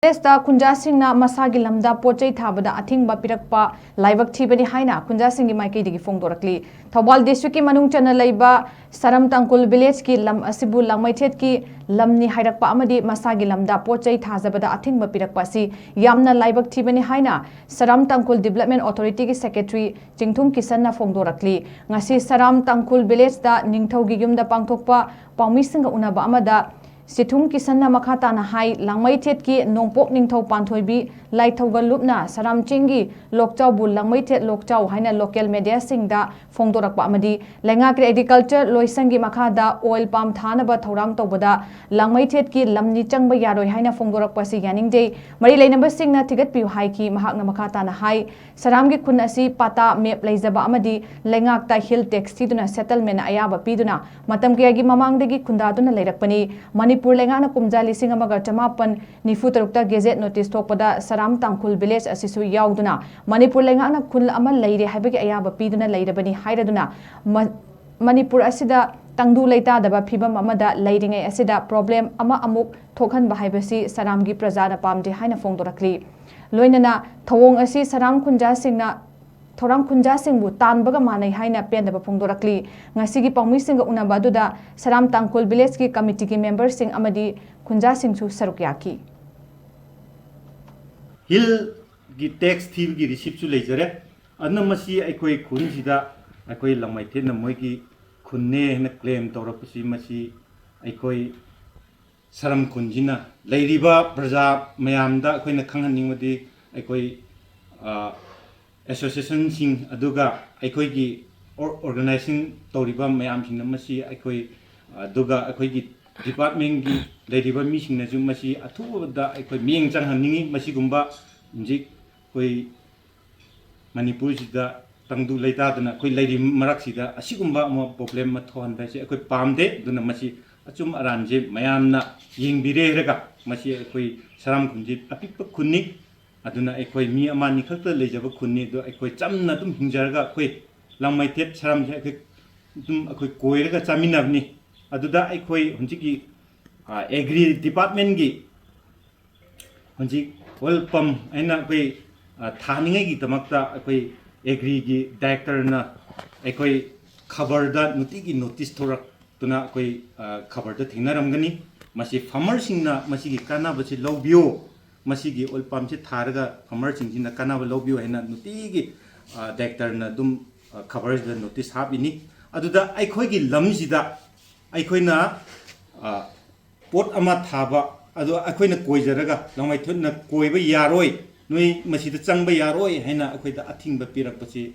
Esta Khunja Singna Masagi Lamda Potchei Thabada Athingba Pirakpa Laibak Thibani HAINA Khunja Singgi MAIKEIDAGI PHONGDORAKLI Thabal District ki manung chana laiba Saram Tangkhul village ki lam asibu langmaithet ki lamni hairakpa amadi Masagi Lamda Potchei Thabada Athingba Pirakpa si yamna Laibak Thibani HAINA Saram Tangkhul Development Authority ki Secretary Chingthum Kisanna PHONGDORAKLI ngasi Saram Tangkhul village da ningthaugi yumda pangthokpa pawmisinga unaba amada Sithum Kisanna Makhatana Hai Langmaithet ki Nongpok Ningthau Panthoibi Laithauga Lupna Saram Chingi Lokchau Bul Langmaithet Lokchau Haina local media singda Phongdorakpa amadi Lenga ki agriculture loisangi makhada oil palm thanaba thorang tawbada Langmaithet ki lamni changba yaroi haina Phongdorakpa si yaningdei mari leinamba singna thigatpiu hai ki mahakna makhatana hai Saram gi khun asi pata map leizaba amadi Lenga ta hill tax tiduna settlement ayaba piduna matam kiyagi mamangdagi khundaduna leirakpani manipur lengana kumja lising amaga chamapan nifu tarukta gazette notice thokpada Saram Tangkhul village asisu yauduna manipur lengana khul ama leire haibagi ayaba piduna leirabani hairaduna manipur asida tangdu leita daba phibam amada leiringai asida problem ama amuk thokhanba haibasi saramgi prajana pamde haina phongdorakli loinana thawong asi Saram Khunja Singna Thorang Khunja Singbu tanbaga manai haina pendaba phongdorakli ngasigi pawmisinga unaba aduda Saram Tangkhul village ki committee ki members sing amadi Khunja Singsu sarukyaki hill gi tax thief gi receipt su leijare anna masi aikoi khun sida aikoi lamai the na moi gi khunne na claim torapsi masi aikoi Saram Khunjina leiriba praja mayamda akoina khanghaningmadi aikoi association sing aduga aikoi gi organizing toriba mayam sing namasi aikoi aduga aikoi gi department gi leiriba mi sing na ju masi athuda aikoi mieng changhanningi masi gumba inji koi manipur sida tangdu leita duna koi leiri marak sida asigumba mo problem ma thohan ba se aikoi pamde duna masi achum aranje mayamna yengbire rega masi aikoi Saram Khunji apikpa khunni aduna aikoi mi amani khakta lejaba khunni do aikoi chamna dum hingjarga koi langmaithet Saram je aikoi dum aikoi koiraga chaminabni aduda aikoi hunjigi agri department gi hunji oil pump aina koi thaningai gi tamakta aikoi agri gi director na aikoi khabar da nuti gi notice thorak tuna koi khabar da thingnaramgani masi farmer singna masi gi kana bachi lobio masi gi oil palm che tharaga farmer singina kana ba lobio haina nuti gi director na dum khabar da notice habini aduda aikoi gi lamsida aikoina pot ama thaba adu aikoina koijaraga lamai thunna koiba yaroi noi masida changba yaroi haina aikoida athingba pirakpa chi